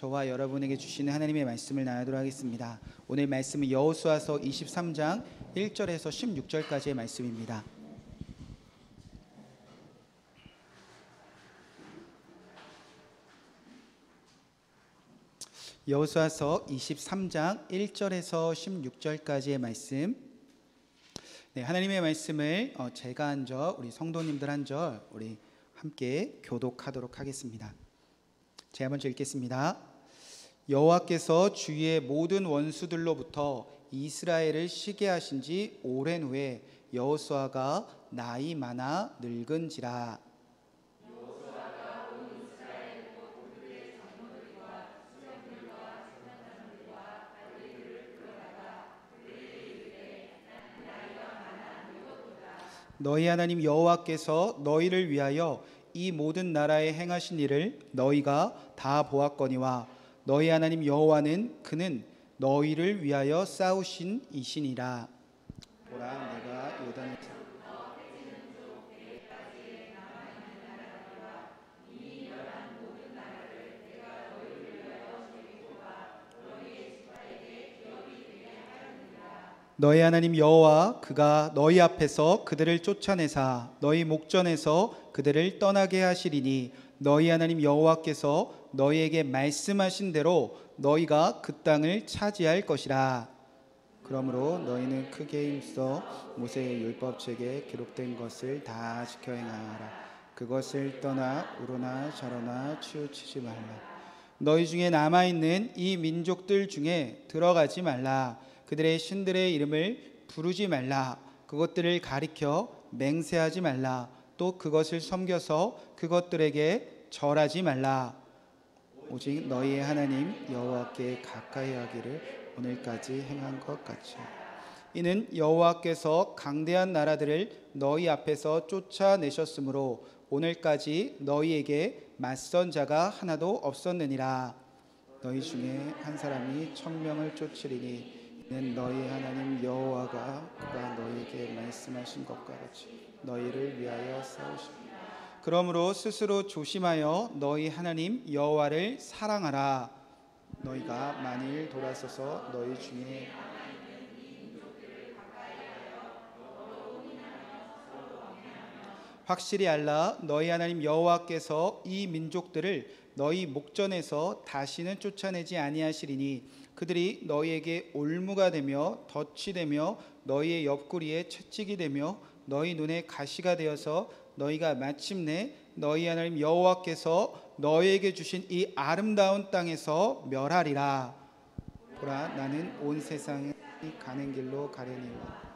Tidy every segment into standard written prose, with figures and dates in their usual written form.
저와 여러분에게 주시는 하나님의 말씀을 나누도록 하겠습니다. 오늘 말씀은 여호수아서 23장 1절에서 16절까지의 말씀입니다. 여호수아서 23장 1절에서 16절까지의 말씀. 네, 하나님의 말씀을 제가 한 절, 우리 성도님들 한 절, 우리 함께 교독하도록 하겠습니다. 제가 먼저 읽겠습니다. 여호와께서 주위의 모든 원수들로부터 이스라엘을 쉬게 하신 지 오랜 후에 여호수아가 나이 많아 늙은지라. 너희 하나님 여호와께서 너희를 위하여 이 모든 나라에 행하신 일을 너희가 다 보았거니와 너희 하나님 여호와는 그는 너희를 위하여 싸우신 이시니라. 보라, 내가 요단을 너희 하나님 여호와 그가 너희 앞에서 그들을 쫓아내사 너희 목전에서 그들을 떠나게 하시리니 너희 하나님 여호와께서 너희에게 말씀하신 대로 너희가 그 땅을 차지할 것이라. 그러므로 너희는 크게 힘써 모세의 율법책에 기록된 것을 다 지켜 행하라. 그것을 떠나 우로나 저로나 치우치지 말라. 너희 중에 남아있는 이 민족들 중에 들어가지 말라. 그들의 신들의 이름을 부르지 말라. 그것들을 가리켜 맹세하지 말라. 또 그것을 섬겨서 그것들에게 절하지 말라. 오직 너희의 하나님 여호와께 가까이 하기를 오늘까지 행한 것 같이. 이는 여호와께서 강대한 나라들을 너희 앞에서 쫓아내셨으므로 오늘까지 너희에게 맞선 자가 하나도 없었느니라. 너희 중에 한 사람이 1000명을 쫓으리니 이는 너희 하나님 여호와가 그가 너희에게 말씀하신 것과 같이 너희를 위하여 싸우시리라. 그러므로 스스로 조심하여 너희 하나님 여호와를 사랑하라. 너희가 만일 돌아서서 너희 중에 확실히 알라. 너희 하나님 여호와께서 이 민족들을 너희 목전에서 다시는 쫓아내지 아니하시리니 그들이 너희에게 올무가 되며 덫이 되며 너희의 옆구리에 채찍이 되며 너희 눈에 가시가 되어서 너희가 마침내 너희 하나님 여호와께서 너희에게 주신 이 아름다운 땅에서 멸하리라. 보라, 나는 온 세상에 가는 길로 가려니와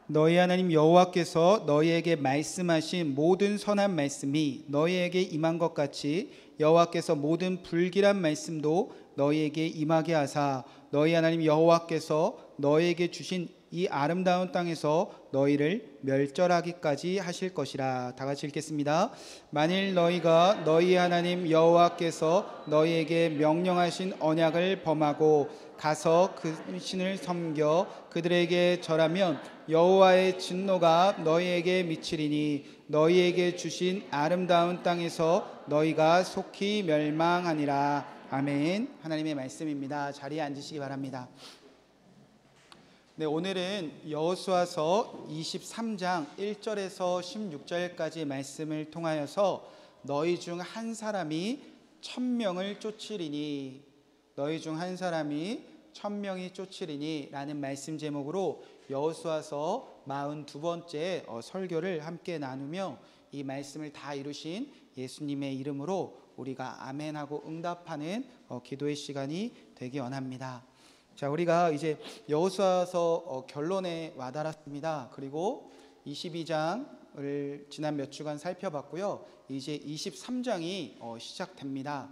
너희 하나님 여호와께서 너희에게 말씀하신 모든 선한 말씀이 너희에게 임한 것 같이 여호와께서 모든 불길한 말씀도 너희에게 임하게 하사 너희 하나님 여호와께서 너희에게 주신 이 아름다운 땅에서 너희를 멸절하기까지 하실 것이라. 다 같이 읽겠습니다. 만일 너희가 너희 하나님 여호와께서 너희에게 명령하신 언약을 범하고 가서 그 신을 섬겨 그들에게 절하면 여호와의 진노가 너희에게 미치리니 너희에게 주신 아름다운 땅에서 너희가 속히 멸망하니라. 아멘. 하나님의 말씀입니다. 자리에 앉으시기 바랍니다. 네, 오늘은 여호수아서 23장 1절에서 16절까지의 말씀을 통하여서 너희 중 한 사람이 1000명을 쫓으리니 너희 중 한 사람이 1000명이 쫓으리니 라는 말씀 제목으로 여호수아서 42번째 설교를 함께 나누며 이 말씀을 다 이루신 예수님의 이름으로 우리가 아멘하고 응답하는 기도의 시간이 되기 원합니다. 자, 우리가 이제 여호수아서 결론에 와달았습니다. 그리고 22장을 지난 몇 주간 살펴봤고요. 이제 23장이 시작됩니다.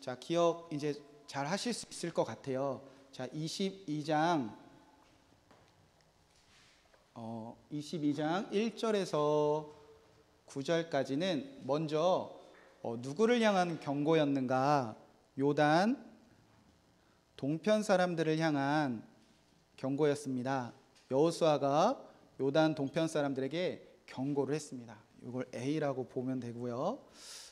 자, 기억 이제 잘 하실 수 있을 것 같아요. 자, 22장 1절에서 9절까지는 먼저 누구를 향한 경고였는가? 요단 동편 사람들을 향한 경고였습니다. 여호수아가 요단 동편 사람들에게 경고를 했습니다. 이걸 A라고 보면 되고요.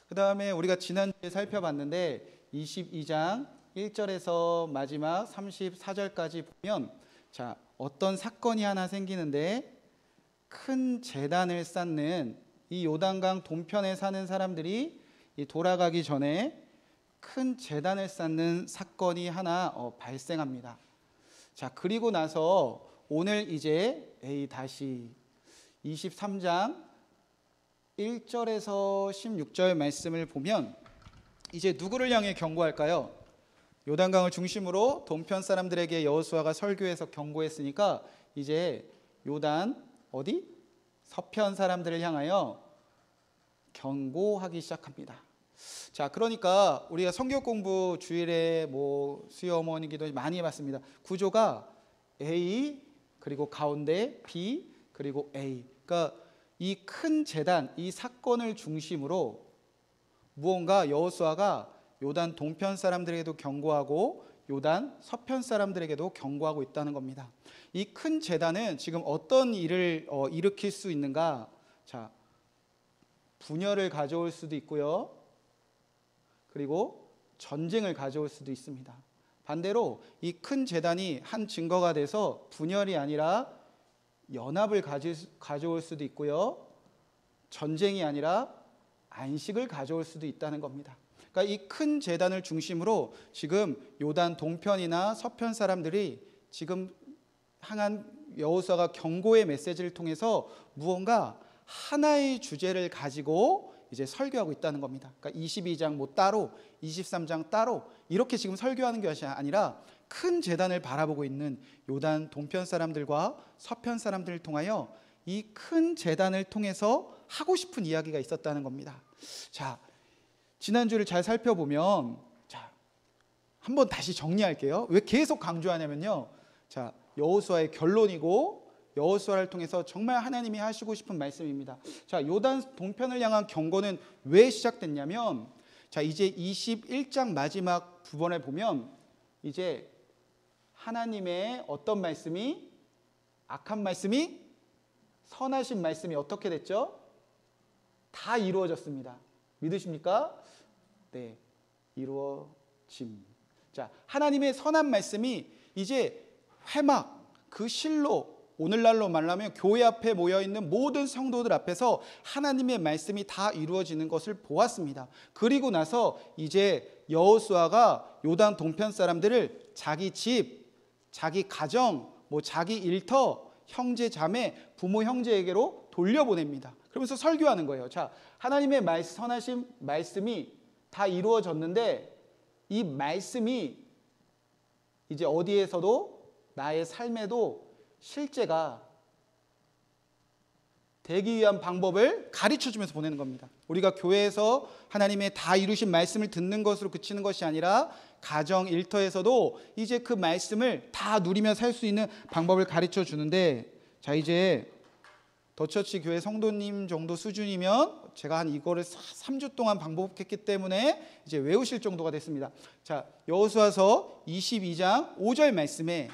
그 다음에 우리가 지난주에 살펴봤는데 22장 1절에서 마지막 34절까지 보면 자, 어떤 사건이 하나 생기는데 큰 제단을 쌓는 이 요단강 동편에 사는 사람들이 이 돌아가기 전에 큰 제단을 쌓는 사건이 하나 발생합니다. 자, 그리고 나서 오늘 이제 다시 23장 1절에서 16절 말씀을 보면 이제 누구를 향해 경고할까요? 요단강을 중심으로 동편 사람들에게 여호수아가 설교해서 경고했으니까 이제 요단 어디? 서편 사람들을 향하여 경고하기 시작합니다. 자, 그러니까 우리가 성경 공부 주일에 뭐 수요 어머니 기도 많이 해봤습니다. 구조가 A 그리고 가운데 B 그리고 A. 그러니까 이 큰 제단, 이 사건을 중심으로 무언가 여호수아가 요단 동편 사람들에게도 경고하고 요단 서편 사람들에게도 경고하고 있다는 겁니다. 이 큰 제단은 지금 어떤 일을 일으킬 수 있는가? 자, 분열을 가져올 수도 있고요. 그리고 전쟁을 가져올 수도 있습니다. 반대로 이 큰 제단이 한 증거가 돼서 분열이 아니라 연합을 가져올 수도 있고요. 전쟁이 아니라 안식을 가져올 수도 있다는 겁니다. 그러니까 이 큰 제단을 중심으로 지금 요단 동편이나 서편 사람들이 지금 향한 여호수아가 경고의 메시지를 통해서 무언가 하나의 주제를 가지고 이제 설교하고 있다는 겁니다. 그러니까 22장 뭐 따로 23장 따로 이렇게 지금 설교하는 것이 아니라 큰 제단을 바라보고 있는 요단 동편 사람들과 서편 사람들을 통하여 이 큰 제단을 통해서 하고 싶은 이야기가 있었다는 겁니다. 자, 지난주를 잘 살펴보면 자, 한번 다시 정리할게요. 왜 계속 강조하냐면요. 자, 여호수아의 결론이고 여호수아를 통해서 정말 하나님이 하시고 싶은 말씀입니다. 자, 요단 동편을 향한 경고는 왜 시작됐냐면 자, 이제 21장 마지막 부분에 보면 이제 하나님의 어떤 말씀이 악한 말씀이 선하신 말씀이 어떻게 됐죠? 다 이루어졌습니다. 믿으십니까? 네, 이루어짐. 자, 하나님의 선한 말씀이 이제 회막 그 실로 오늘날로 말하면 교회 앞에 모여있는 모든 성도들 앞에서 하나님의 말씀이 다 이루어지는 것을 보았습니다. 그리고 나서 이제 여호수아가 요단 동편 사람들을 자기 집, 자기 가정, 뭐 자기 일터, 형제 자매, 부모 형제에게로 돌려보냅니다. 그러면서 설교하는 거예요. 자, 하나님의 선하신 말씀이 다 이루어졌는데 이 말씀이 이제 어디에서도 나의 삶에도 실제가 되기 위한 방법을 가르쳐주면서 보내는 겁니다. 우리가 교회에서 하나님의 다 이루신 말씀을 듣는 것으로 그치는 것이 아니라 가정 일터에서도 이제 그 말씀을 다 누리며 살 수 있는 방법을 가르쳐 주는데 자, 이제 더처치 교회 성도님 정도 수준이면 제가 한 이거를 3주 동안 반복했기 때문에 이제 외우실 정도가 됐습니다. 자, 여호수아서 22장 5절 말씀에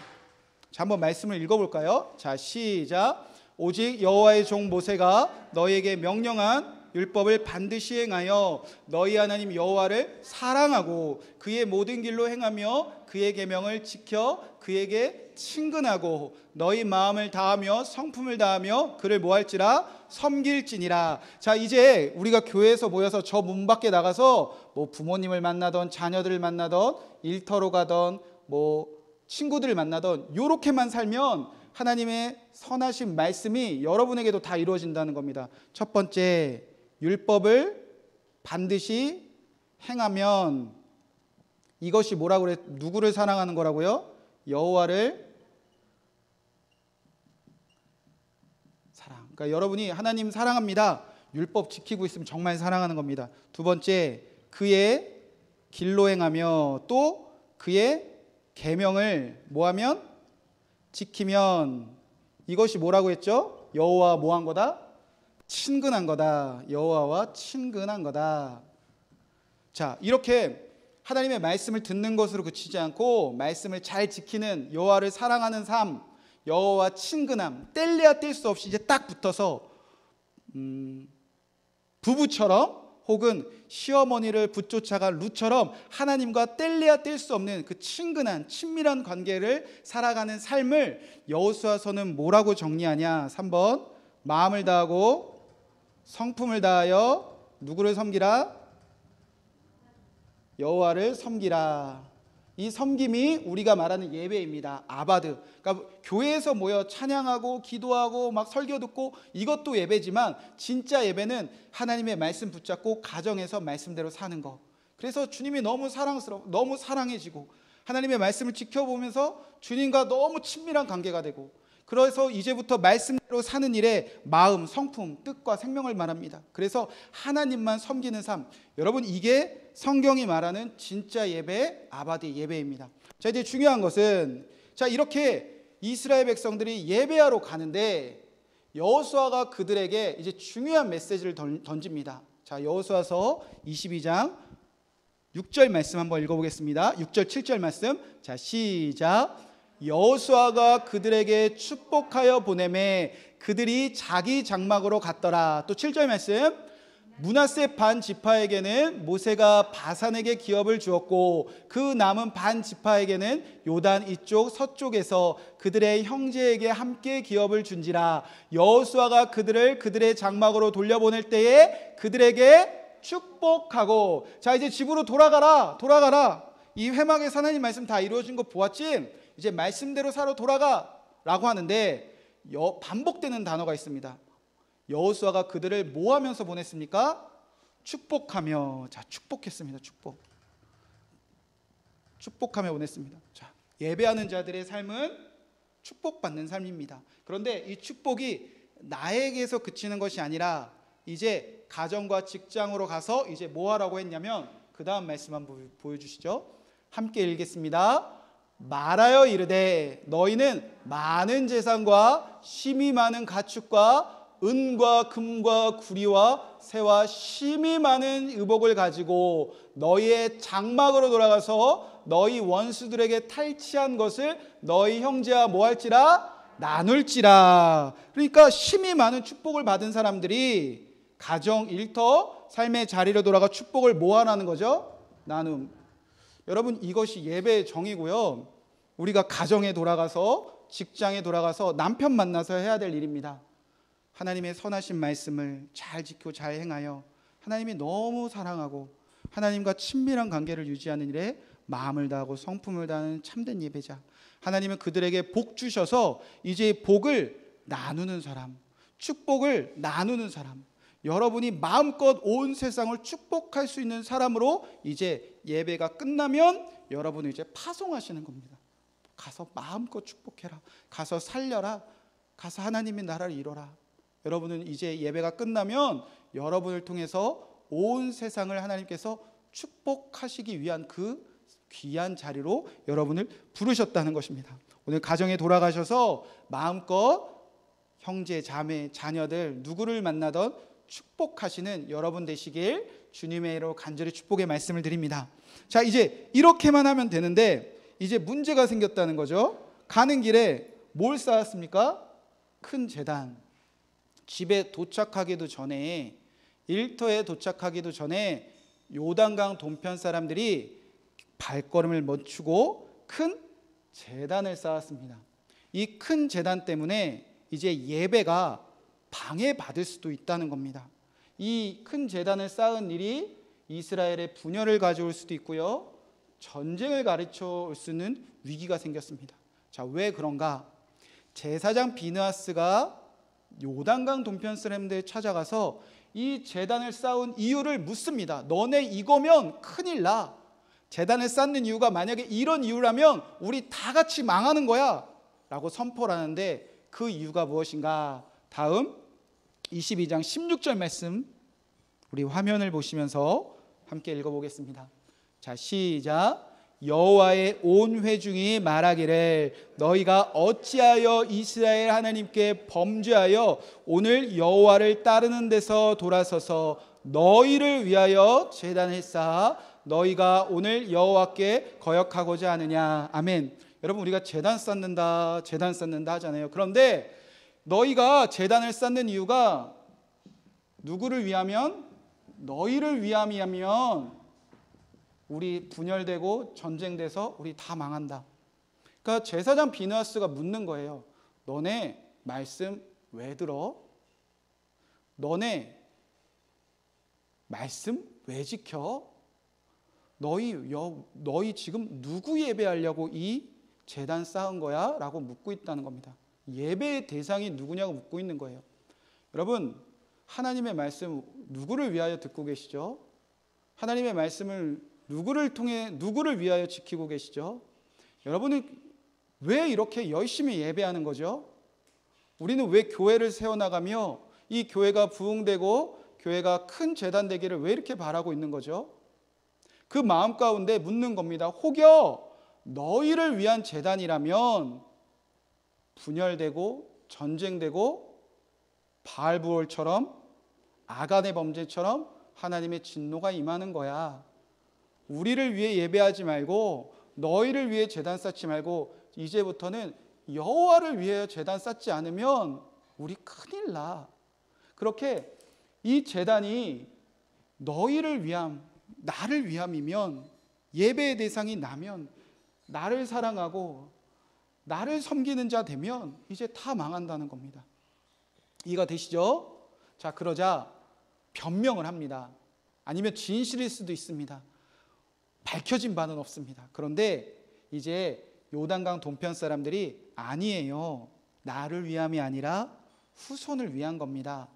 자, 한번 말씀을 읽어볼까요? 자, 시작. 오직 여호와의 종 모세가 너희에게 명령한 율법을 반드시 행하여 너희 하나님 여호와를 사랑하고 그의 모든 길로 행하며 그의 계명을 지켜 그에게 친근하고 너희 마음을 다하며 성품을 다하며 그를 뭐할지라 섬길지니라. 자, 이제 우리가 교회에서 모여서 저 문 밖에 나가서 뭐 부모님을 만나던 자녀들을 만나던 일터로 가던 뭐 친구들을 만나던 요렇게만 살면 하나님의 선하신 말씀이 여러분에게도 다 이루어진다는 겁니다. 첫 번째, 율법을 반드시 행하면 이것이 뭐라고 그래? 누구를 사랑하는 거라고요? 여호와를 사랑. 그러니까 여러분이 하나님 사랑합니다. 율법 지키고 있으면 정말 사랑하는 겁니다. 두 번째, 그의 길로 행하며 또 그의 계명을 뭐하면 지키면 이것이 뭐라고 했죠? 여호와 뭐한 거다? 친근한 거다. 여호와와 친근한 거다. 자, 이렇게 하나님의 말씀을 듣는 것으로 그치지 않고 말씀을 잘 지키는 여호와를 사랑하는 삶, 여호와와 친근함, 뗄래야 뗄 수 없이 이제 딱 붙어서 부부처럼 혹은 시어머니를 붙쫓아간 룻처럼 하나님과 뗄래야 뗄 수 없는 그 친근한 친밀한 관계를 살아가는 삶을 여호수아서는 뭐라고 정리하냐? 3번 마음을 다하고 성품을 다하여 누구를 섬기라? 여호와를 섬기라. 이 섬김이 우리가 말하는 예배입니다. 아바드. 그러니까 교회에서 모여 찬양하고 기도하고 막 설교 듣고 이것도 예배지만 진짜 예배는 하나님의 말씀 붙잡고 가정에서 말씀대로 사는 거. 그래서 주님이 너무 사랑스러워, 너무 사랑해지고 하나님의 말씀을 지켜보면서 주님과 너무 친밀한 관계가 되고, 그래서 이제부터 말씀대로 사는 일에 마음, 성품, 뜻과 생명을 말합니다. 그래서 하나님만 섬기는 삶. 여러분, 이게 성경이 말하는 진짜 예배, 아바디 예배입니다. 자, 이제 중요한 것은, 자, 이렇게 이스라엘 백성들이 예배하러 가는데 여호수아가 그들에게 이제 중요한 메시지를 던집니다. 자, 여호수아서 22장 6절 말씀 한번 읽어보겠습니다. 6절 7절 말씀. 자, 시작. 여호수아가 그들에게 축복하여 보내매 그들이 자기 장막으로 갔더라. 또 7절 말씀. 므낫세 반 지파에게는 모세가 바산에게 기업을 주었고 그 남은 반 지파에게는 요단 이쪽 서쪽에서 그들의 형제에게 함께 기업을 준지라. 여호수아가 그들을 그들의 장막으로 돌려보낼 때에 그들에게 축복하고. 자, 이제 집으로 돌아가라. 이 회막에서 하나님 말씀 다 이루어진 거 보았지? 이제 말씀대로 살아 돌아가 라고 하는데 반복되는 단어가 있습니다. 여호수아가 그들을 뭐 하면서 보냈습니까? 축복하며. 자, 축복했습니다. 축복하며 보냈습니다. 자, 예배하는 자들의 삶은 축복받는 삶입니다. 그런데 이 축복이 나에게서 그치는 것이 아니라 이제 가정과 직장으로 가서 이제 뭐 하라고 했냐면, 그 다음 말씀 한번 보여주시죠. 함께 읽겠습니다. 말하여 이르되 너희는 많은 재산과 심히 많은 가축과 은과 금과 구리와 새와 심히 많은 의복을 가지고 너희의 장막으로 돌아가서 너희 원수들에게 탈취한 것을 너희 형제와 뭐 할지라? 나눌지라. 그러니까 심히 많은 축복을 받은 사람들이 가정, 일터, 삶의 자리로 돌아가 축복을 뭐 하라는 거죠? 나눔. 여러분, 이것이 예배의 정의고요. 우리가 가정에 돌아가서 직장에 돌아가서 남편 만나서 해야 될 일입니다. 하나님의 선하신 말씀을 잘 지키고 잘 행하여 하나님이 너무 사랑하고 하나님과 친밀한 관계를 유지하는 일에 마음을 다하고 성품을 다하는 참된 예배자. 하나님은 그들에게 복 주셔서 이제 복을 나누는 사람, 축복을 나누는 사람, 여러분이 마음껏 온 세상을 축복할 수 있는 사람으로 이제 예배가 끝나면 여러분을 이제 파송하시는 겁니다. 가서 마음껏 축복해라. 가서 살려라. 가서 하나님의 나라를 이뤄라. 여러분은 이제 예배가 끝나면 여러분을 통해서 온 세상을 하나님께서 축복하시기 위한 그 귀한 자리로 여러분을 부르셨다는 것입니다. 오늘 가정에 돌아가셔서 마음껏 형제, 자매, 자녀들 누구를 만나던 축복하시는 여러분 되시길 주님의 이름으로 간절히 축복의 말씀을 드립니다. 자, 이제 이렇게만 하면 되는데 이제 문제가 생겼다는 거죠. 가는 길에 뭘 쌓았습니까? 큰 제단. 집에 도착하기도 전에, 일터에 도착하기도 전에 요단강 동편 사람들이 발걸음을 멈추고 큰 제단을 쌓았습니다. 이 큰 제단 때문에 이제 예배가 방해받을 수도 있다는 겁니다. 이 큰 제단을 쌓은 일이 이스라엘의 분열을 가져올 수도 있고요, 전쟁을 가르쳐 올 수 있는 위기가 생겼습니다. 자, 왜 그런가? 제사장 비느하스가 요단강 동편 사람들에 찾아가서 이 제단을 쌓은 이유를 묻습니다. 너네 이거면 큰일 나. 제단을 쌓는 이유가 만약에 이런 이유라면 우리 다 같이 망하는 거야 라고 선포를 하는데, 그 이유가 무엇인가? 다음 22장 16절 말씀 우리 화면을 보시면서 함께 읽어보겠습니다. 자, 시작. 여호와의 온 회중이 말하기를 너희가 어찌하여 이스라엘 하나님께 범죄하여 오늘 여호와를 따르는 데서 돌아서서 너희를 위하여 제단을 쌓아 너희가 오늘 여호와께 거역하고자 하느냐. 아멘. 여러분, 우리가 제단 쌓는다 하잖아요. 그런데 너희가 제단을 쌓는 이유가 누구를 위하면? 너희를 위함이면 우리 분열되고 전쟁돼서 우리 다 망한다. 그러니까 제사장 비느하스가 묻는 거예요. 너네 말씀 왜 들어? 너네 말씀 왜 지켜? 너희 지금 누구 예배하려고 이 제단 쌓은 거야? 라고 묻고 있다는 겁니다. 예배의 대상이 누구냐고 묻고 있는 거예요. 여러분, 하나님의 말씀 누구를 위하여 듣고 계시죠? 하나님의 말씀을 누구를 위하여 지키고 계시죠? 여러분은 왜 이렇게 열심히 예배하는 거죠? 우리는 왜 교회를 세워나가며 이 교회가 부흥되고 교회가 큰 제단 되기를 왜 이렇게 바라고 있는 거죠? 그 마음 가운데 묻는 겁니다. 혹여 너희를 위한 제단이라면 분열되고 전쟁되고 바알부올처럼 아간의 범죄처럼 하나님의 진노가 임하는 거야. 우리를 위해 예배하지 말고 너희를 위해 제단 쌓지 말고 이제부터는 여호와를 위해 제단 쌓지 않으면 우리 큰일 나. 그렇게 이 제단이 너희를 위함, 나를 위함이면, 예배의 대상이 나면, 나를 사랑하고 나를 섬기는 자 되면 이제 다 망한다는 겁니다. 이해가 되시죠? 자, 그러자 변명을 합니다. 아니면 진실일 수도 있습니다. 밝혀진 바는 없습니다. 그런데 이제 요단강 동편 사람들이 아니에요. 나를 위함이 아니라 후손을 위한 겁니다.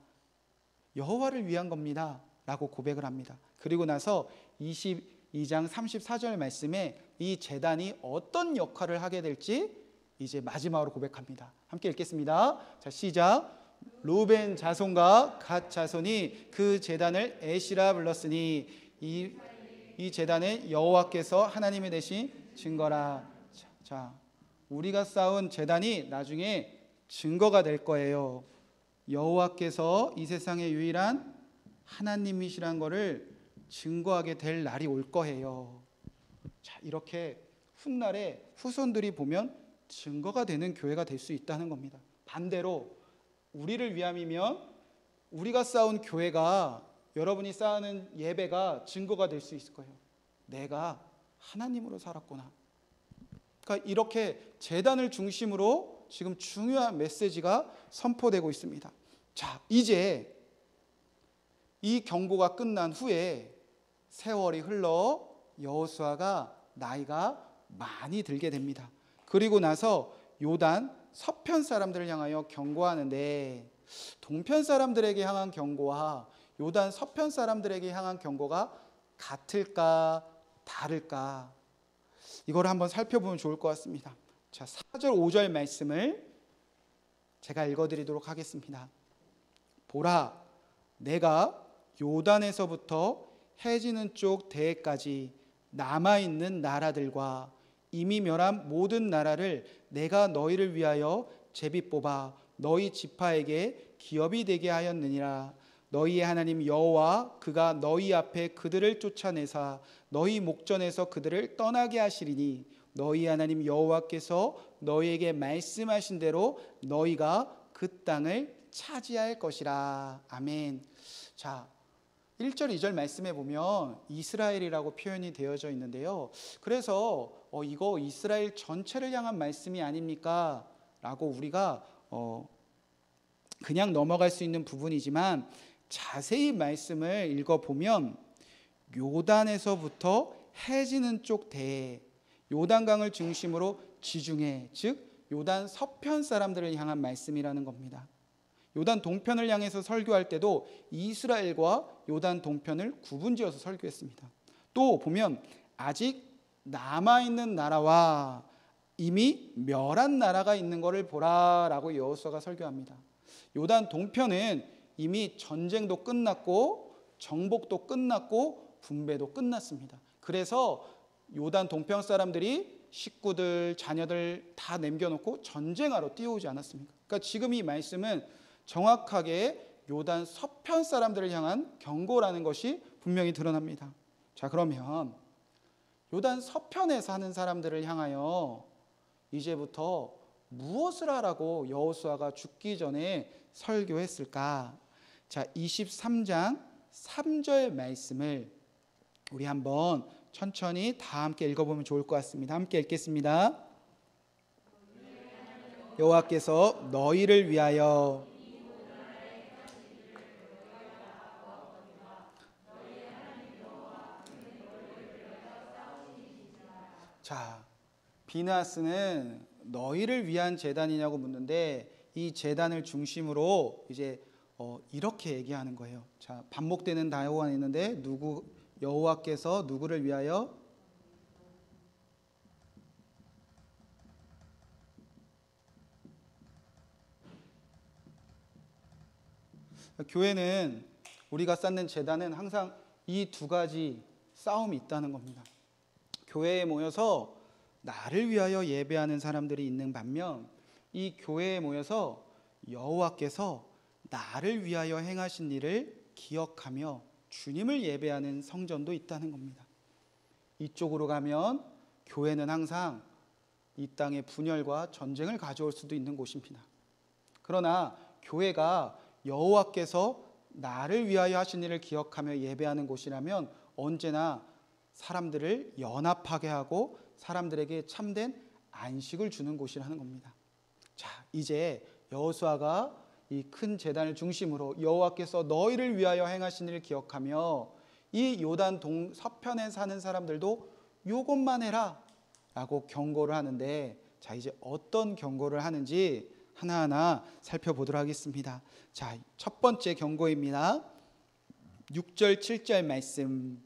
여호와를 위한 겁니다. 라고 고백을 합니다. 그리고 나서 22장 34절 말씀에 이 제단이 어떤 역할을 하게 될지 이제 마지막으로 고백합니다. 함께 읽겠습니다. 자, 시작. 루벤 자손과 갓 자손이 그 제단을 에시라 불렀으니 이 제단은 여호와께서 하나님이 되신 증거라. 자, 우리가 쌓은 제단이 나중에 증거가 될 거예요. 여호와께서 이 세상의 유일한 하나님이시란 것을 증거하게 될 날이 올 거예요. 자, 이렇게 훗날에 후손들이 보면 증거가 되는 교회가 될 수 있다는 겁니다. 반대로 우리를 위함이면 우리가 쌓은 교회가, 여러분이 쌓는 예배가 증거가 될 수 있을 거예요. 내가 하나님으로 살았구나. 그러니까 이렇게 제단을 중심으로 지금 중요한 메시지가 선포되고 있습니다. 자, 이제 이 경고가 끝난 후에 세월이 흘러 여호수아가 나이가 많이 들게 됩니다. 그리고 나서 요단 서편 사람들을 향하여 경고하는데, 동편 사람들에게 향한 경고와 요단 서편 사람들에게 향한 경고가 같을까 다를까, 이걸 한번 살펴보면 좋을 것 같습니다. 자, 4절 5절 말씀을 제가 읽어드리도록 하겠습니다. 보라, 내가 요단에서부터 해지는 쪽 대해까지 남아있는 나라들과 이미 멸한 모든 나라를 내가 너희를 위하여 제비 뽑아 너희 지파에게 기업이 되게 하였느니라. 너희의 하나님 여호와 그가 너희 앞에 그들을 쫓아내사 너희 목전에서 그들을 떠나게 하시리니 너희 하나님 여호와께서 너희에게 말씀하신 대로 너희가 그 땅을 차지할 것이라. 아멘. 자, 1절 2절 말씀에 보면 이스라엘이라고 표현이 되어져 있는데요. 그래서 이거 이스라엘 전체를 향한 말씀이 아닙니까? 라고 우리가 그냥 넘어갈 수 있는 부분이지만 자세히 말씀을 읽어보면 요단에서부터 해지는 쪽 대해, 요단강을 중심으로 지중해, 즉 요단 서편 사람들을 향한 말씀이라는 겁니다. 요단 동편을 향해서 설교할 때도 이스라엘과 요단 동편을 구분지어서 설교했습니다. 또 보면 아직 남아있는 나라와 이미 멸한 나라가 있는 것을 보라라고 여호수아가 설교합니다. 요단 동편은 이미 전쟁도 끝났고 정복도 끝났고 분배도 끝났습니다. 그래서 요단 동편 사람들이 식구들, 자녀들 다 남겨놓고 전쟁하러 뛰어오지 않았습니까? 그러니까 지금 이 말씀은 정확하게 요단 서편 사람들을 향한 경고라는 것이 분명히 드러납니다. 자, 그러면 요단 서편에 사는 사람들을 향하여 이제부터 무엇을 하라고 여호수아가 죽기 전에 설교했을까? 자, 23장 3절 말씀을 우리 한번 천천히 다 함께 읽어보면 좋을 것 같습니다. 함께 읽겠습니다. 여호와께서 너희를 위하여 자, 비나스는 너희를 위한 제단이냐고 묻는데 이 제단을 중심으로 이제 이렇게 얘기하는 거예요. 자, 반복되는 단어가 있는데 여호와께서 누구를 위하여? 교회는 우리가 쌓는 제단은 항상 이 두 가지 싸움이 있다는 겁니다. 교회에 모여서 나를 위하여 예배하는 사람들이 있는 반면 이 교회에 모여서 여호와께서 나를 위하여 행하신 일을 기억하며 주님을 예배하는 성전도 있다는 겁니다. 이쪽으로 가면 교회는 항상 이 땅에 분열과 전쟁을 가져올 수도 있는 곳입니다. 그러나 교회가 여호와께서 나를 위하여 하신 일을 기억하며 예배하는 곳이라면 언제나 사람들을 연합하게 하고 사람들에게 참된 안식을 주는 곳이라는 겁니다. 자, 이제 여호수아가 이 큰 제단을 중심으로 여호와께서 너희를 위하여 행하신 일을 기억하며 이 요단 서편에 사는 사람들도 요것만 해라 라고 경고를 하는데, 자, 이제 어떤 경고를 하는지 하나하나 살펴보도록 하겠습니다. 자, 첫 번째 경고입니다. 6절 7절 말씀,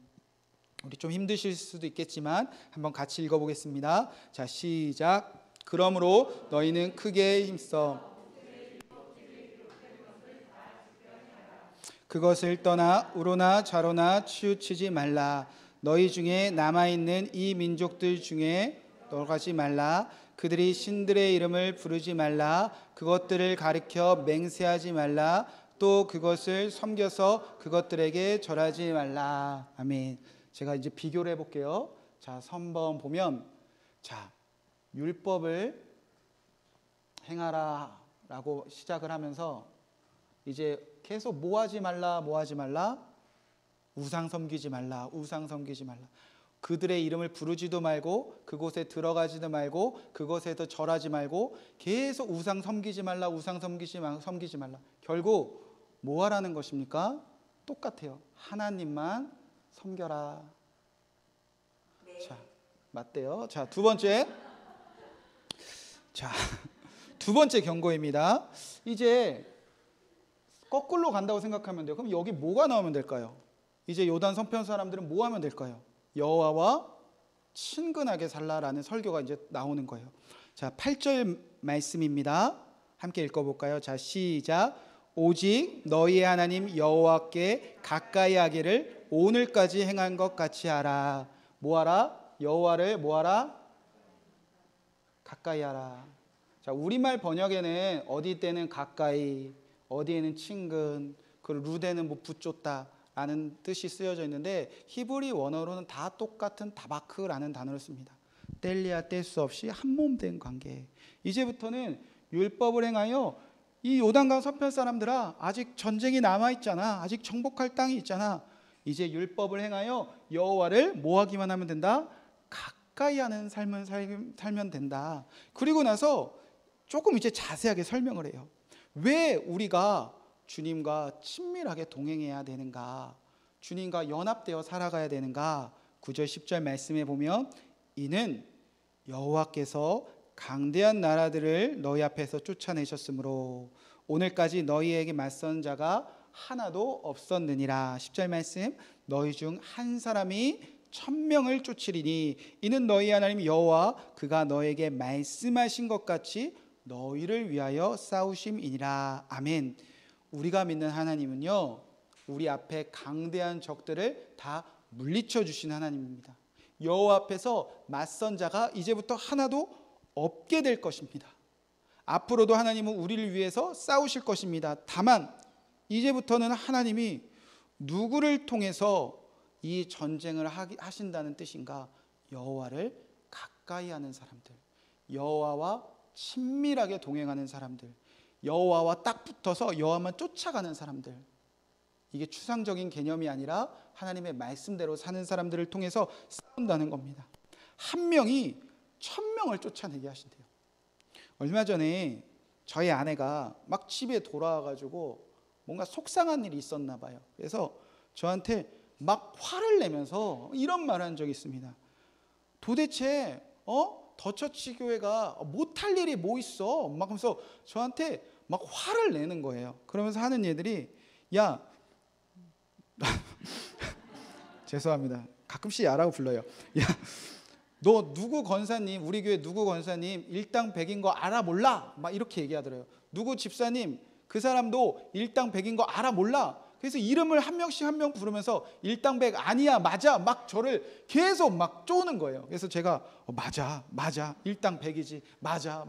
우리 좀 힘드실 수도 있겠지만 한번 같이 읽어보겠습니다. 자, 시작. 그러므로 너희는 크게 힘써 그것을 떠나 우로나 좌로나 치우치지 말라. 너희 중에 남아있는 이 민족들 중에 돌아가지 말라. 그들이 신들의 이름을 부르지 말라. 그것들을 가리켜 맹세하지 말라. 또 그것을 섬겨서 그것들에게 절하지 말라. 아멘. 제가 이제 비교를 해볼게요. 자, 3번 보면, 자, 율법을 행하라 라고 시작을 하면서 이제 계속 뭐 하지 말라, 뭐 하지 말라? 우상 섬기지 말라, 우상 섬기지 말라. 그들의 이름을 부르지도 말고 그곳에 들어가지도 말고 그곳에서 절하지 말고 계속 우상 섬기지 말라, 우상 섬기지 말라. 결국 뭐 하라는 것입니까? 똑같아요. 하나님만 섬겨라. 네. 자, 맞대요. 자, 두 번째 경고입니다. 이제 거꾸로 간다고 생각하면 돼요. 그럼 여기 뭐가 나오면 될까요? 이제 요단 서편 사람들은 뭐 하면 될까요? 여호와와 친근하게 살라라는 설교가 이제 나오는 거예요. 자, 8절 말씀입니다. 함께 읽어볼까요? 자, 시작. 오직 너희의 하나님 여호와께 가까이 하기를 오늘까지 행한 것 같이 하라. 뭐하라? 여호와를 뭐하라? 가까이 하라. 자, 우리말 번역에는 어디 때는 가까이, 어디에는 친근, 그 루데는 뭐 붙잡다 라는 뜻이 쓰여져 있는데 히브리 원어로는 다 똑같은 다바크라는 단어를 씁니다. 뗄래야 뗄 수 없이 한몸된 관계. 이제부터는 율법을 행하여 이 요단강 서편 사람들아, 아직 전쟁이 남아있잖아, 아직 정복할 땅이 있잖아. 이제 율법을 행하여 여호와를 뭐 하기만 하면 된다? 가까이 하는 삶을 살면 된다. 그리고 나서 조금 이제 자세하게 설명을 해요. 왜 우리가 주님과 친밀하게 동행해야 되는가, 주님과 연합되어 살아가야 되는가. 9절 10절 말씀에 보면 이는 여호와께서 강대한 나라들을 너희 앞에서 쫓아내셨으므로 오늘까지 너희에게 맞선 자가 하나도 없었느니라. 10절 말씀, 너희 중 한 사람이 1000명을 쫓으리니 이는 너희 하나님 여호와 그가 너에게 말씀하신 것 같이 너희를 위하여 싸우심이니라. 아멘. 우리가 믿는 하나님은요, 우리 앞에 강대한 적들을 다 물리쳐 주신 하나님입니다. 여호와 앞에서 맞선 자가 이제부터 하나도 없게 될 것입니다. 앞으로도 하나님은 우리를 위해서 싸우실 것입니다. 다만 이제부터는 하나님이 누구를 통해서 이 전쟁을 하신다는 뜻인가? 여호와를 가까이 하는 사람들, 여호와와 친밀하게 동행하는 사람들, 여호와와 딱 붙어서 여호와만 쫓아가는 사람들. 이게 추상적인 개념이 아니라 하나님의 말씀대로 사는 사람들을 통해서 싸운다는 겁니다. 한 명이 1000명을 쫓아내게 하신대요. 얼마 전에 저희 아내가 막 집에 돌아와가지고 뭔가 속상한 일이 있었나 봐요. 그래서 저한테 막 화를 내면서 이런 말을 한 적이 있습니다. 도대체 더처치 교회가 못할 일이 뭐 있어? 막 하면서 저한테 막 화를 내는 거예요. 그러면서 하는 얘들이, 야 죄송합니다. 가끔씩 야라고 불러요. 야, 너 누구 권사님, 우리 교회 누구 권사님 일당백인 거 알아 몰라? 막 이렇게 얘기하더래요. 누구 집사님 그 사람도 일당백인 거 알아 몰라? 그래서 이름을 한 명씩 한 명 부르면서 일당백 아니야 맞아 막 저를 계속 막 쪼는 거예요. 그래서 제가 맞아 일당백이지 맞아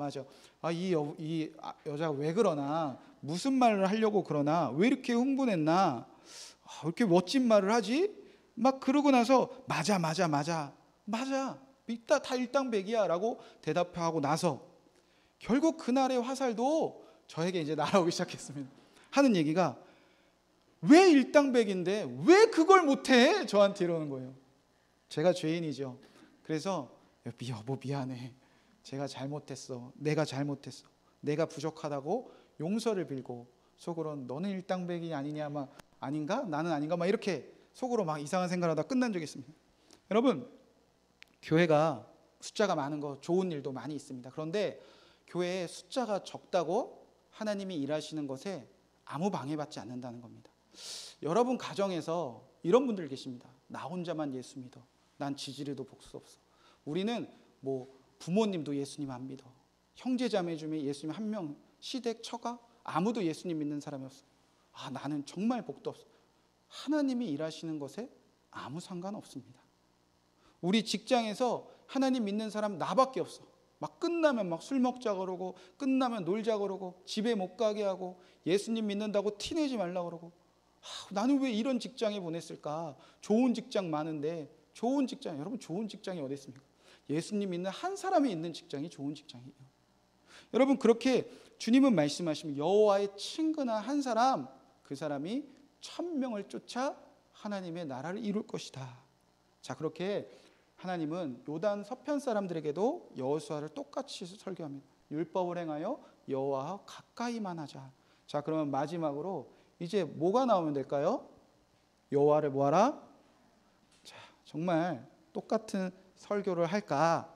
이 여자가 왜 그러나, 무슨 말을 하려고 그러나, 왜 이렇게 흥분했나, 왜 이렇게 멋진 말을 하지? 막 그러고 나서 맞아 이따 다 일당백이야 라고 대답하고 나서 결국 그날의 화살도 저에게 이제 날아오기 시작했습니다. 하는 얘기가, 왜 일당백인데 왜 그걸 못해? 저한테 이러는 거예요. 제가 죄인이죠. 그래서 여보 미안해, 제가 잘못했어, 내가 부족하다고 용서를 빌고, 속으로는 너는 일당백이 아니냐, 막 아닌가, 나는 아닌가, 막 이렇게 속으로 막 이상한 생각을 하다 끝난 적이 있습니다. 여러분, 교회가 숫자가 많은 거 좋은 일도 많이 있습니다. 그런데 교회에 숫자가 적다고 하나님이 일하시는 것에 아무 방해받지 않는다는 겁니다. 여러분 가정에서 이런 분들 계십니다. 나 혼자만 예수 믿어, 난 지지리도 복수 없어. 우리는 뭐 부모님도 예수님 안 믿어, 형제자매 중에 예수님 한 명, 시댁 처가 아무도 예수님 믿는 사람이 없어. 나는 정말 복도 없어. 하나님이 일하시는 것에 아무 상관없습니다. 우리 직장에서 하나님 믿는 사람 나밖에 없어. 막 끝나면 막 술 먹자 그러고, 끝나면 놀자 그러고, 집에 못 가게 하고, 예수님 믿는다고 티내지 말라 그러고. 나는 왜 이런 직장에 보냈을까? 좋은 직장 많은데. 좋은 직장, 여러분 좋은 직장이 어디 있습니까? 예수님 믿는 한 사람이 있는 직장이 좋은 직장이에요. 여러분, 그렇게 주님은 말씀하시면 여호와의 친근한 한 사람, 그 사람이 1000명을 쫓아 하나님의 나라를 이룰 것이다. 자, 그렇게 하나님은 요단 서편 사람들에게도 여호수아를 똑같이 설교합니다. 율법을 행하여 여호와와 가까이만 하자. 자, 그러면 마지막으로 이제 뭐가 나오면 될까요? 여호와를 뭐하라? 자, 정말 똑같은 설교를 할까?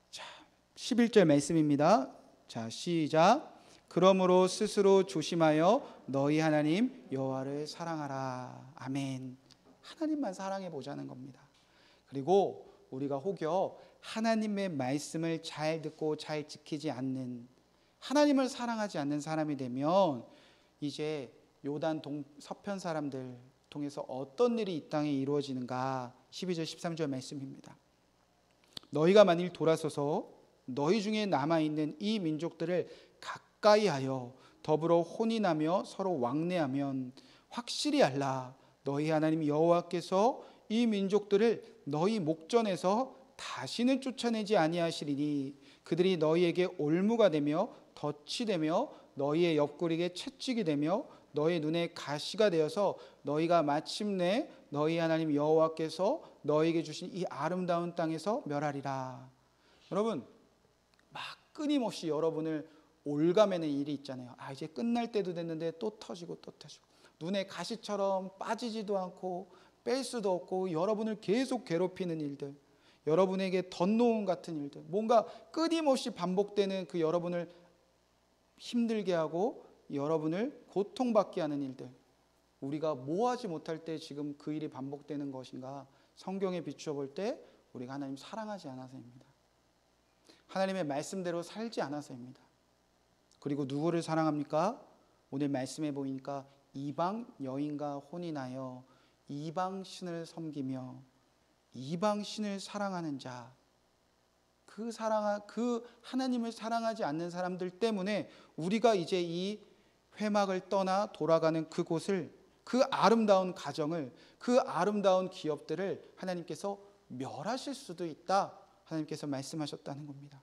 자, 11절 말씀입니다. 자, 시작. 그러므로 스스로 조심하여 너희 하나님 여호와를 사랑하라. 아멘. 하나님만 사랑해 보자는 겁니다. 그리고 우리가 혹여 하나님의 말씀을 잘 듣고 잘 지키지 않는, 하나님을 사랑하지 않는 사람이 되면 이제 요단 서편 사람들 통해서 어떤 일이 이 땅에 이루어지는가? 12절 13절 말씀입니다. 너희가 만일 돌아서서 너희 중에 남아있는 이 민족들을 가까이 하여 더불어 혼인하며 서로 왕래하면 확실히 알라. 너희 하나님 여호와께서 이 민족들을 너희 목전에서 다시는 쫓아내지 아니하시리니 그들이 너희에게 올무가 되며 덫이 되며 너희의 옆구리에 채찍이 되며 너희 눈에 가시가 되어서 너희가 마침내 너희 하나님 여호와께서 너희에게 주신 이 아름다운 땅에서 멸하리라. 여러분, 막 끊임없이 여러분을 올가매는 일이 있잖아요. 이제 끝날 때도 됐는데 또 터지고 또 터지고, 눈에 가시처럼 빠지지도 않고 뺄 수도 없고 여러분을 계속 괴롭히는 일들, 여러분에게 덧놓음 같은 일들, 뭔가 끊임없이 반복되는 그 여러분을 힘들게 하고 여러분을 고통받게 하는 일들, 우리가 뭐 하지 못할 때 지금 그 일이 반복되는 것인가? 성경에 비추어 볼 때 우리가 하나님 사랑하지 않아서입니다. 하나님의 말씀대로 살지 않아서입니다. 그리고 누구를 사랑합니까? 오늘 말씀해 보니까 이방 여인과 혼인하여 이방 신을 섬기며 이방 신을 사랑하는 자, 그 하나님을 사랑하지 않는 사람들 때문에 우리가 이제 이 회막을 떠나 돌아가는 그곳을 그 아름다운 가정을, 그 아름다운 기업들을 하나님께서 멸하실 수도 있다, 하나님께서 말씀하셨다는 겁니다.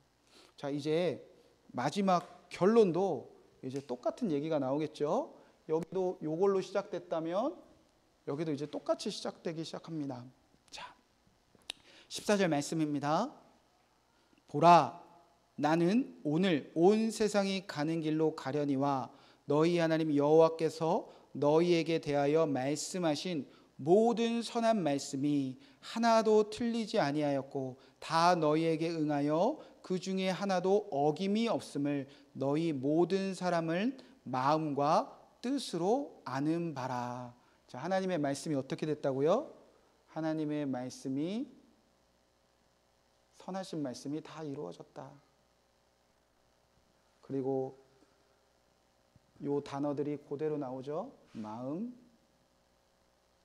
자, 이제 마지막 결론도 이제 똑같은 얘기가 나오겠죠. 여기도 요걸로 시작됐다면 여기도 이제 똑같이 시작되기 시작합니다. 자, 14절 말씀입니다. 보라, 나는 오늘 온 세상이 가는 길로 가려니와 너희 하나님 여호와께서 너희에게 대하여 말씀하신 모든 선한 말씀이 하나도 틀리지 아니하였고 다 너희에게 응하여 그 중에 하나도 어김이 없음을 너희 모든 사람을 마음과 뜻으로 아는 바라. 자, 하나님의 말씀이 어떻게 됐다고요? 하나님의 말씀이, 선하신 말씀이 다 이루어졌다. 그리고 요 단어들이 그대로 나오죠. 마음,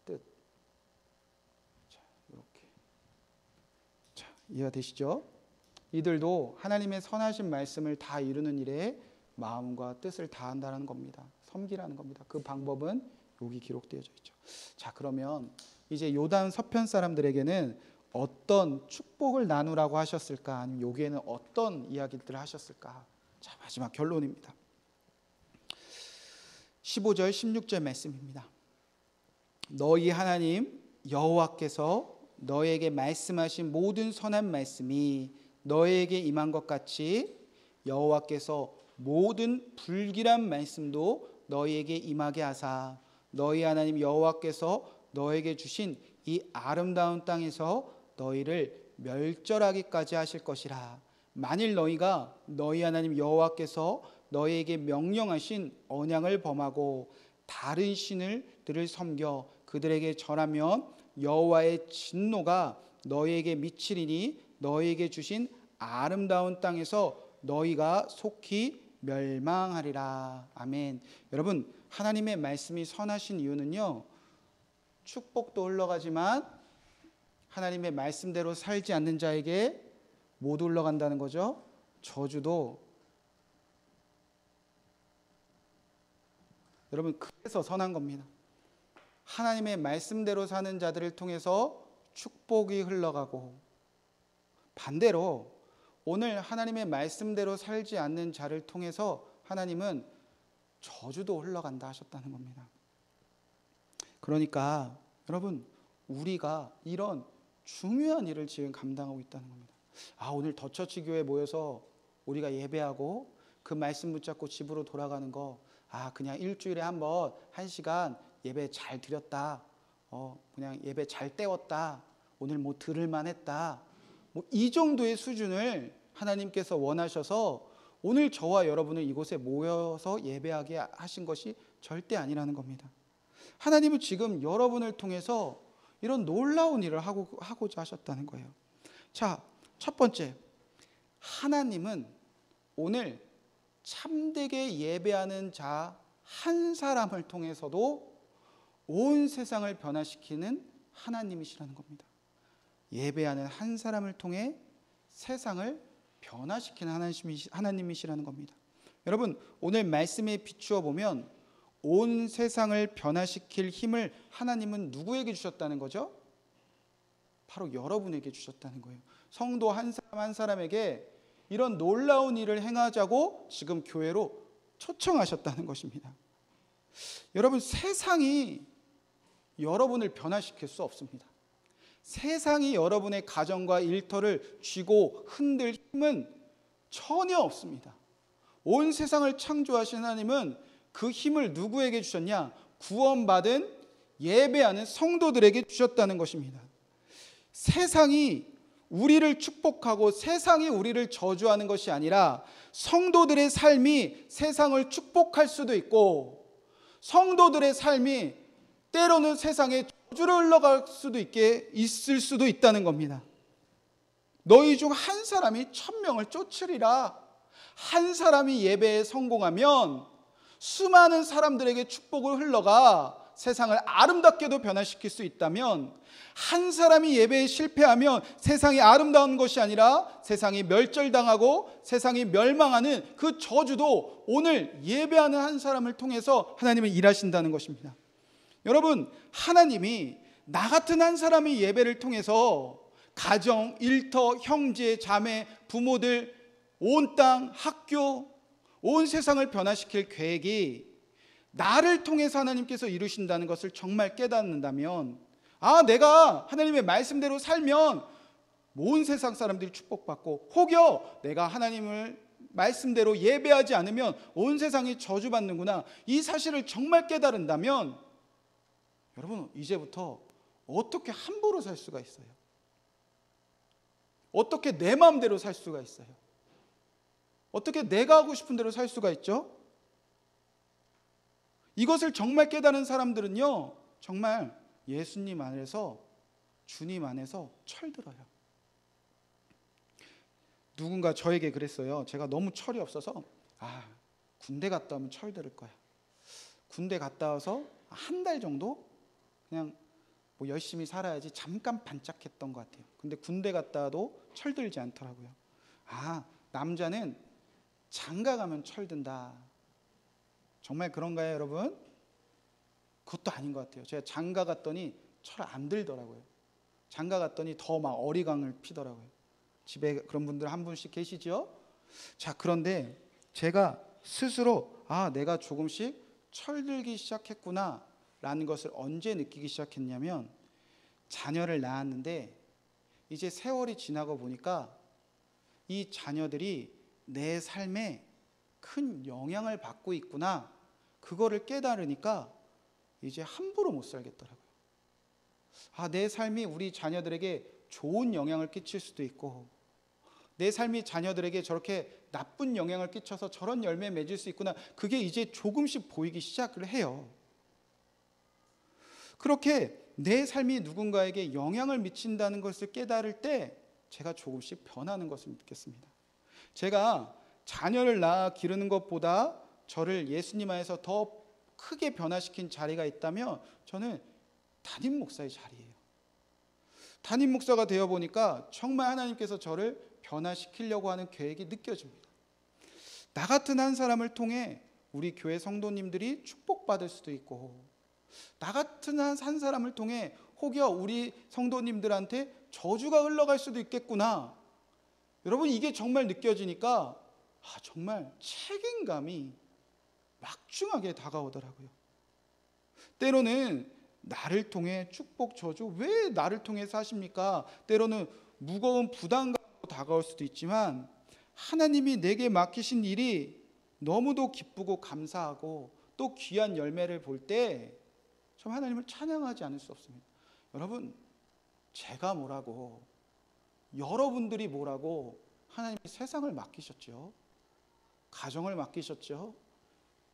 뜻. 자, 이렇게. 자, 이해가 되시죠? 이들도 하나님의 선하신 말씀을 다 이루는 일에 마음과 뜻을 다한다는 겁니다. 섬기라는 겁니다. 그 방법은 여기 기록되어져 있죠. 자, 그러면 이제 요단 서편 사람들에게는 어떤 축복을 나누라고 하셨을까? 아니면 여기에는 어떤 이야기들을 하셨을까? 자, 마지막 결론입니다. 15절 16절 말씀입니다. 너희 하나님 여호와께서 너에게 말씀하신 모든 선한 말씀이 너에게 임한 것 같이 여호와께서 모든 불길한 말씀도 너희에게 임하게 하사 너희 하나님 여호와께서 너에게 주신 이 아름다운 땅에서 너희를 멸절하기까지 하실 것이라. 만일 너희가 너희 하나님 여호와께서 너희에게 명령하신 언약을 범하고 다른 신들을 섬겨 그들에게 절하면 여호와의 진노가 너희에게 미치리니 너희에게 주신 아름다운 땅에서 너희가 속히 멸망하리라. 아멘. 여러분, 하나님의 말씀이 선하신 이유는요, 축복도 흘러가지만 하나님의 말씀대로 살지 않는 자에게 못 흘러간다는 거죠. 저주도. 여러분, 그래서 선한 겁니다. 하나님의 말씀대로 사는 자들을 통해서 축복이 흘러가고, 반대로 오늘 하나님의 말씀대로 살지 않는 자를 통해서 하나님은 저주도 흘러간다 하셨다는 겁니다. 그러니까 여러분, 우리가 이런 중요한 일을 지금 감당하고 있다는 겁니다. 오늘 더처치 교회에 모여서 우리가 예배하고 그 말씀 붙잡고 집으로 돌아가는 거, 그냥 일주일에 한번 1시간 예배 잘 드렸다, 그냥 예배 잘 때웠다, 오늘 뭐 들을만 했다, 뭐 이 정도의 수준을 하나님께서 원하셔서 오늘 저와 여러분을 이곳에 모여서 예배하게 하신 것이 절대 아니라는 겁니다. 하나님은 지금 여러분을 통해서 이런 놀라운 일을 하고자 하셨다는 거예요. 자, 첫 번째, 하나님은 오늘 참되게 예배하는 자 한 사람을 통해서도 온 세상을 변화시키는 하나님이시라는 겁니다. 예배하는 한 사람을 통해 세상을 변화시키는 하나님이시라는 겁니다. 여러분, 오늘 말씀에 비추어 보면 온 세상을 변화시킬 힘을 하나님은 누구에게 주셨다는 거죠? 바로 여러분에게 주셨다는 거예요. 성도 한 사람 한 사람에게 이런 놀라운 일을 행하자고 지금 교회로 초청하셨다는 것입니다. 여러분, 세상이 여러분을 변화시킬 수 없습니다. 세상이 여러분의 가정과 일터를 쥐고 흔들 힘은 전혀 없습니다. 온 세상을 창조하신 하나님은 그 힘을 누구에게 주셨냐? 구원받은 예배하는 성도들에게 주셨다는 것입니다. 세상이 우리를 축복하고 세상이 우리를 저주하는 것이 아니라 성도들의 삶이 세상을 축복할 수도 있고 성도들의 삶이 때로는 세상에 저주를 흘러갈 수도 있을 수도 있다는 겁니다. 너희 중 한 사람이 1000명을 쫓으리라. 한 사람이 예배에 성공하면 수많은 사람들에게 축복을 흘러가 세상을 아름답게도 변화시킬 수 있다면, 한 사람이 예배에 실패하면 세상이 아름다운 것이 아니라 세상이 멸절당하고 세상이 멸망하는 그 저주도 오늘 예배하는 한 사람을 통해서 하나님은 일하신다는 것입니다. 여러분, 하나님이 나 같은 한 사람의 예배를 통해서 가정, 일터, 형제, 자매, 부모들, 온 땅, 학교, 온 세상을 변화시킬 계획이 나를 통해서 하나님께서 이루신다는 것을 정말 깨닫는다면, 내가 하나님의 말씀대로 살면 온 세상 사람들이 축복받고, 혹여 내가 하나님을 말씀대로 예배하지 않으면 온 세상이 저주받는구나, 이 사실을 정말 깨달은다면 여러분, 이제부터 어떻게 함부로 살 수가 있어요? 어떻게 내 마음대로 살 수가 있어요? 어떻게 내가 하고 싶은 대로 살 수가 있죠? 이것을 정말 깨달은 사람들은요, 정말 예수님 안에서, 주님 안에서 철들어요. 누군가 저에게 그랬어요. 제가 너무 철이 없어서 군대 갔다 오면 철들을 거야. 군대 갔다 와서 한 달 정도 그냥 뭐 열심히 살아야지 잠깐 반짝했던 것 같아요. 근데 군대 갔다 와도 철들지 않더라고요. 남자는 장가 가면 철든다. 정말 그런가요, 여러분? 그것도 아닌 것 같아요. 제가 장가 갔더니 철 안 들더라고요. 장가 갔더니 더 막 어리광을 피더라고요. 집에 그런 분들 한 분씩 계시죠? 자, 그런데 제가 스스로 내가 조금씩 철들기 시작했구나 라는 것을 언제 느끼기 시작했냐면, 자녀를 낳았는데 이제 세월이 지나고 보니까 이 자녀들이 내 삶에 큰 영향을 받고 있구나, 그거를 깨달으니까 이제 함부로 못 살겠더라고요. 내 삶이 우리 자녀들에게 좋은 영향을 끼칠 수도 있고, 내 삶이 자녀들에게 저렇게 나쁜 영향을 끼쳐서 저런 열매 맺을 수 있구나, 그게 이제 조금씩 보이기 시작을 해요. 그렇게 내 삶이 누군가에게 영향을 미친다는 것을 깨달을 때 제가 조금씩 변하는 것을 느꼈습니다. 제가 자녀를 낳아 기르는 것보다 저를 예수님 안에서 더 크게 변화시킨 자리가 있다면 저는 담임 목사의 자리예요. 담임 목사가 되어 보니까 정말 하나님께서 저를 변화시키려고 하는 계획이 느껴집니다. 나 같은 한 사람을 통해 우리 교회 성도님들이 축복받을 수도 있고, 나 같은 한 사람을 통해 혹여 우리 성도님들한테 저주가 흘러갈 수도 있겠구나. 여러분, 이게 정말 느껴지니까 정말 책임감이 막중하게 다가오더라고요. 때로는 나를 통해 축복, 저주, 왜 나를 통해서 하십니까? 때로는 무거운 부담감으로 다가올 수도 있지만, 하나님이 내게 맡기신 일이 너무도 기쁘고 감사하고 또 귀한 열매를 볼 때 정말 하나님을 찬양하지 않을 수 없습니다. 여러분, 제가 뭐라고, 여러분들이 뭐라고 하나님이 세상을 맡기셨죠. 가정을 맡기셨죠.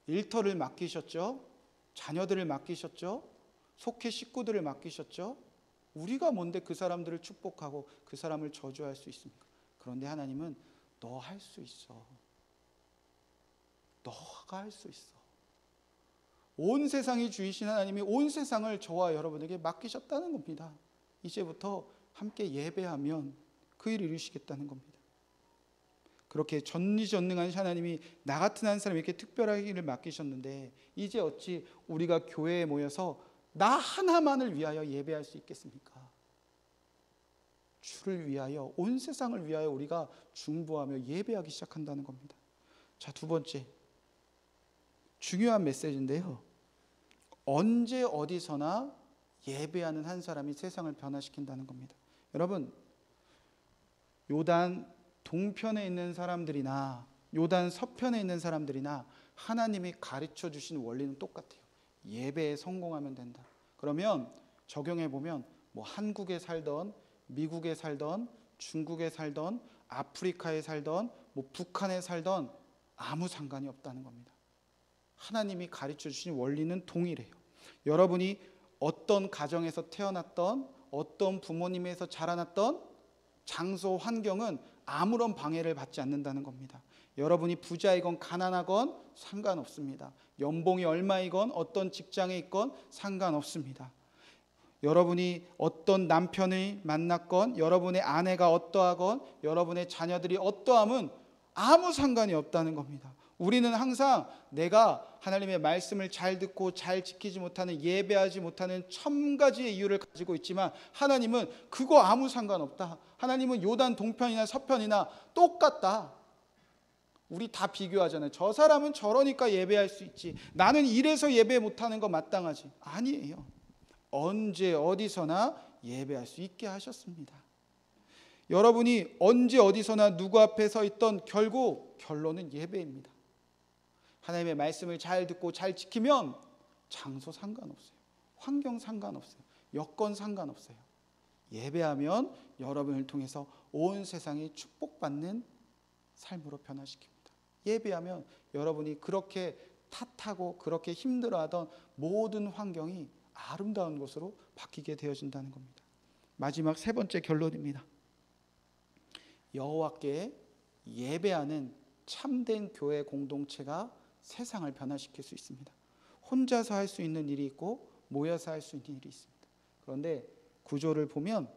일터를 맡기셨죠. 자녀들을 맡기셨죠. 속해 식구들을 맡기셨죠. 우리가 뭔데 그 사람들을 축복하고 그 사람을 저주할 수 있습니까? 그런데 하나님은 너 할 수 있어. 너가 할 수 있어. 온 세상이 주이신 하나님이 온 세상을 저와 여러분에게 맡기셨다는 겁니다. 이제부터 함께 예배하면 그 일을 이루시겠다는 겁니다. 그렇게 전지전능한 하나님이 나 같은 한 사람 이렇게 특별한 일을 맡기셨는데, 이제 어찌 우리가 교회에 모여서 나 하나만을 위하여 예배할 수 있겠습니까? 주를 위하여, 온 세상을 위하여 우리가 중보하며 예배하기 시작한다는 겁니다. 자, 두 번째 중요한 메시지인데요, 언제 어디서나 예배하는 한 사람이 세상을 변화시킨다는 겁니다. 여러분, 요단 동편에 있는 사람들이나 요단 서편에 있는 사람들이나 하나님이 가르쳐 주신 원리는 똑같아요. 예배에 성공하면 된다. 그러면 적용해 보면 뭐 한국에 살던, 미국에 살던, 중국에 살던, 아프리카에 살던, 뭐 북한에 살던 아무 상관이 없다는 겁니다. 하나님이 가르쳐 주신 원리는 동일해요. 여러분이 어떤 가정에서 태어났던, 어떤 부모님에서 자라났던 장소, 환경은 아무런 방해를 받지 않는다는 겁니다. 여러분이 부자이건 가난하건 상관없습니다. 연봉이 얼마이건 어떤 직장에 있건 상관없습니다. 여러분이 어떤 남편을 만났건, 여러분의 아내가 어떠하건, 여러분의 자녀들이 어떠함은 아무 상관이 없다는 겁니다. 우리는 항상 내가 하나님의 말씀을 잘 듣고 잘 지키지 못하는, 예배하지 못하는 1000가지의 이유를 가지고 있지만 하나님은 그거 아무 상관없다. 하나님은 요단 동편이나 서편이나 똑같다. 우리 다 비교하잖아요. 저 사람은 저러니까 예배할 수 있지, 나는 이래서 예배 못하는 거 마땅하지. 아니에요. 언제 어디서나 예배할 수 있게 하셨습니다. 여러분이 언제 어디서나 누구 앞에 서 있던 결국 결론은 예배입니다. 하나님의 말씀을 잘 듣고 잘 지키면 장소 상관없어요. 환경 상관없어요. 여건 상관없어요. 예배하면 여러분을 통해서 온 세상이 축복받는 삶으로 변화시킵니다. 예배하면 여러분이 그렇게 탓하고 그렇게 힘들어하던 모든 환경이 아름다운 곳으로 바뀌게 되어진다는 겁니다. 마지막 세 번째 결론입니다. 여호와께 예배하는 참된 교회 공동체가 세상을 변화시킬 수 있습니다. 혼자서 할 수 있는 일이 있고 모여서 할 수 있는 일이 있습니다. 그런데 구조를 보면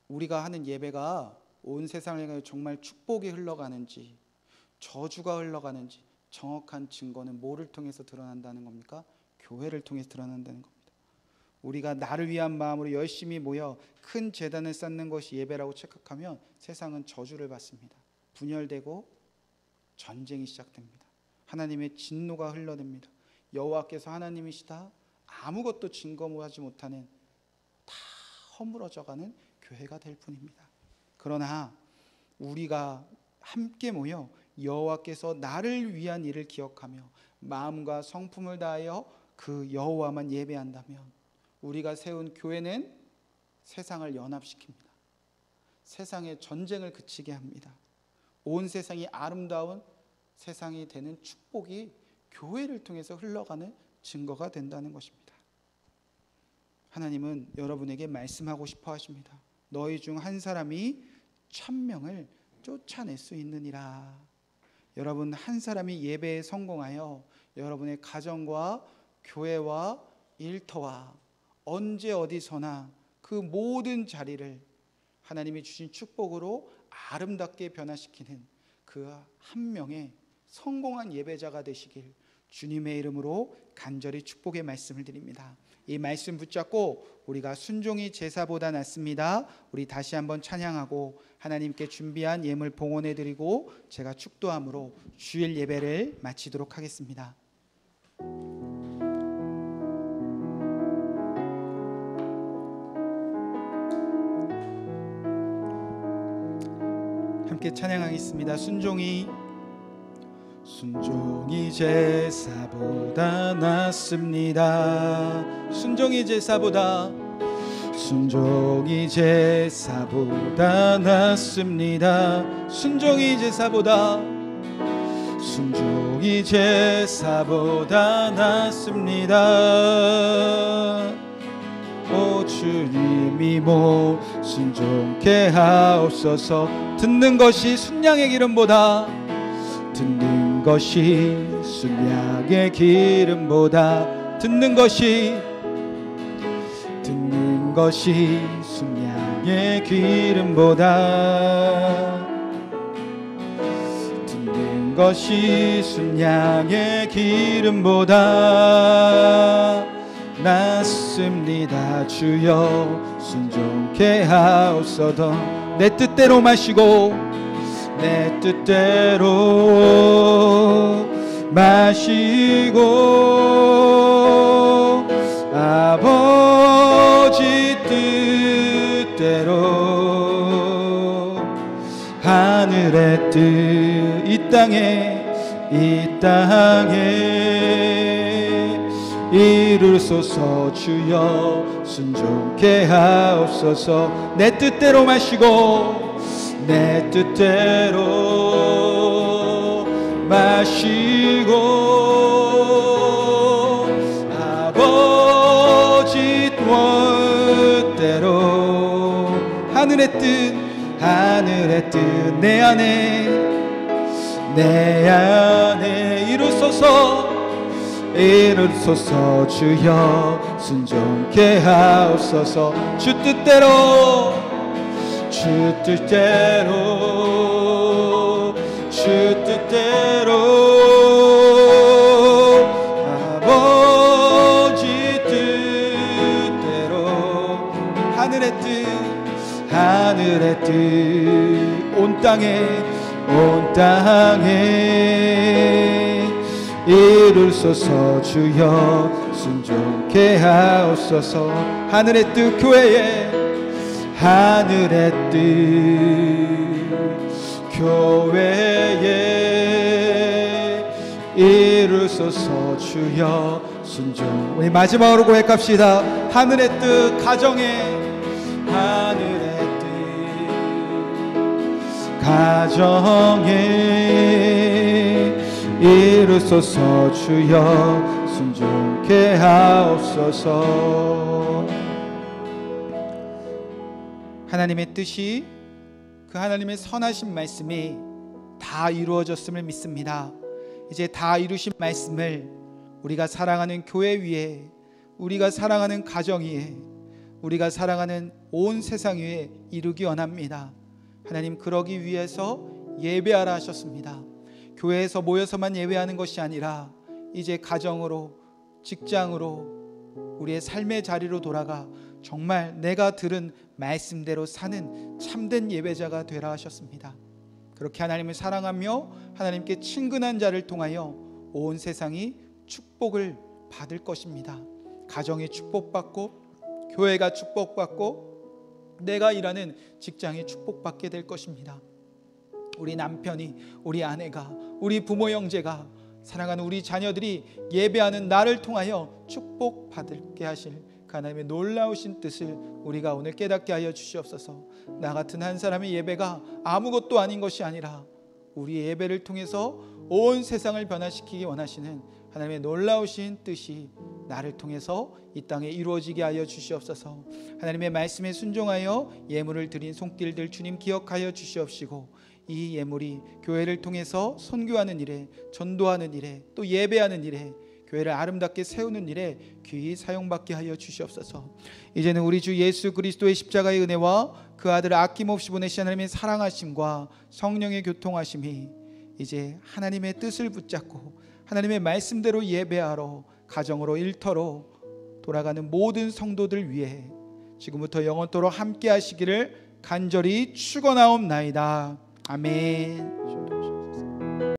우리가 하는 예배가 온 세상에 정말 축복이 흘러가는지 저주가 흘러가는지 정확한 증거는 뭐를 통해서 드러난다는 겁니까? 교회를 통해서 드러난다는 겁니다. 우리가 나를 위한 마음으로 열심히 모여 큰 제단을 쌓는 것이 예배라고 착각하면 세상은 저주를 받습니다. 분열되고 전쟁이 시작됩니다. 하나님의 진노가 흘러냅니다. 여호와께서 하나님이시다 아무것도 증거하지 못하는, 다 허물어져가는 교회가 될 뿐입니다. 그러나 우리가 함께 모여 여호와께서 나를 위한 일을 기억하며 마음과 성품을 다하여 그 여호와만 예배한다면 우리가 세운 교회는 세상을 연합시킵니다. 세상의 전쟁을 그치게 합니다. 온 세상이 아름다운 세상이 되는 축복이 교회를 통해서 흘러가는 증거가 된다는 것입니다. 하나님은 여러분에게 말씀하고 싶어 하십니다. 너희 중 한 사람이 1000명을 쫓아낼 수 있느니라. 여러분 한 사람이 예배에 성공하여 여러분의 가정과 교회와 일터와 언제 어디서나 그 모든 자리를 하나님이 주신 축복으로 아름답게 변화시키는 그 한 명의 성공한 예배자가 되시길 주님의 이름으로 간절히 축복의 말씀을 드립니다. 이 말씀 붙잡고 우리가 순종이 제사보다 낫습니다. 우리 다시 한번 찬양하고 하나님께 준비한 예물 봉헌해 드리고 제가 축도함으로 주일 예배를 마치도록 하겠습니다. 함께 찬양하겠습니다. 순종이 제사보다 낫습니다. 순종이 제사보다 낫습니다. 순종이 제사보다 낫습니다. 오 주님이 모 순종케 하옵소서. 듣는 것이 순양의 기름보다 듣는 것이 순양의 기름보다 낫습니다. 주여 순종케 하옵소서. 내 뜻대로 마시고 아버지 뜻대로 하늘의 뜻 이 땅에 이루소서. 주여 순종케 하옵소서. 내 뜻대로 마시고 아버지 뜻대로 하늘의 뜻 내 안에 이루소서. 주여 순종케 하옵소서. 주 뜻대로 땅에 이루소서. 주여 순종케 하옵소서. 하늘의 뜻 교회에, 하늘의 뜻 교회에 이루소서. 주여 순종. 우리 마지막으로 고백합시다. 하늘의 뜻 가정에, 하늘의 뜻 가정에 이루소서. 주여 순종케 하옵소서. 하나님의 뜻이, 그 하나님의 선하신 말씀이 다 이루어졌음을 믿습니다. 이제 다 이루신 말씀을 우리가 사랑하는 교회 위에, 우리가 사랑하는 가정 위에, 우리가 사랑하는 온 세상 위에 이루기 원합니다. 하나님 그러기 위해서 예배하라 하셨습니다. 교회에서 모여서만 예배하는 것이 아니라 이제 가정으로, 직장으로, 우리의 삶의 자리로 돌아가 정말 내가 들은 말씀대로 사는 참된 예배자가 되라 하셨습니다. 그렇게 하나님을 사랑하며 하나님께 친근한 자를 통하여 온 세상이 축복을 받을 것입니다. 가정이 축복받고, 교회가 축복받고, 내가 일하는 직장이 축복받게 될 것입니다. 우리 남편이, 우리 아내가, 우리 부모 형제가, 사랑하는 우리 자녀들이 예배하는 나를 통하여 축복받게 하실 그 하나님의 놀라우신 뜻을 우리가 오늘 깨닫게 하여 주시옵소서. 나 같은 한 사람의 예배가 아무것도 아닌 것이 아니라 우리의 예배를 통해서 온 세상을 변화시키기 원하시는 하나님의 놀라우신 뜻이 나를 통해서 이 땅에 이루어지게 하여 주시옵소서. 하나님의 말씀에 순종하여 예물을 드린 손길들 주님 기억하여 주시옵시고, 이 예물이 교회를 통해서 선교하는 일에, 전도하는 일에, 또 예배하는 일에, 교회를 아름답게 세우는 일에 귀히 사용받게 하여 주시옵소서. 이제는 우리 주 예수 그리스도의 십자가의 은혜와 그 아들을 아낌없이 보내신 하나님의 사랑하심과 성령의 교통하심이 이제 하나님의 뜻을 붙잡고 하나님의 말씀대로 예배하러 가정으로, 일터로 돌아가는 모든 성도들 위해 지금부터 영원토록 함께 하시기를 간절히 축원하옵나이다. 아멘.